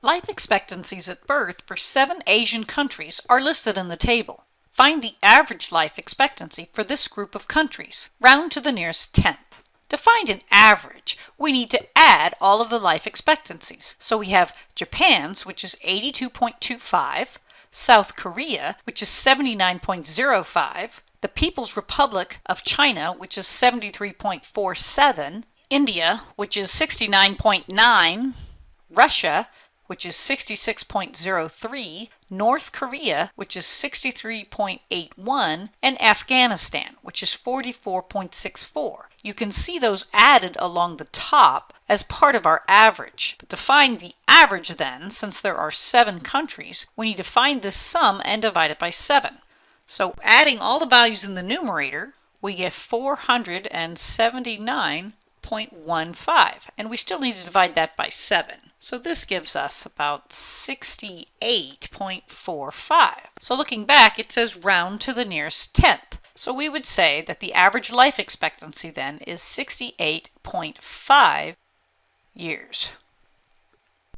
Life expectancies at birth for 7 Asian countries are listed in the table. Find the average life expectancy for this group of countries. Round to the nearest tenth. To find an average, we need to add all of the life expectancies. So we have Japan's, which is 82.25, South Korea, which is 79.05, the People's Republic of China, which is 73.47, India, which is 69.9, Russia, which is 66.03, North Korea, which is 63.81, and Afghanistan, which is 44.64. You can see those added along the top as part of our average. But to find the average then, since there are 7 countries, we need to find this sum and divide it by 7. So adding all the values in the numerator, we get 479.15, and we still need to divide that by 7. So this gives us about 68.45. So looking back, it says round to the nearest tenth. So we would say that the average life expectancy then is 68.5 years.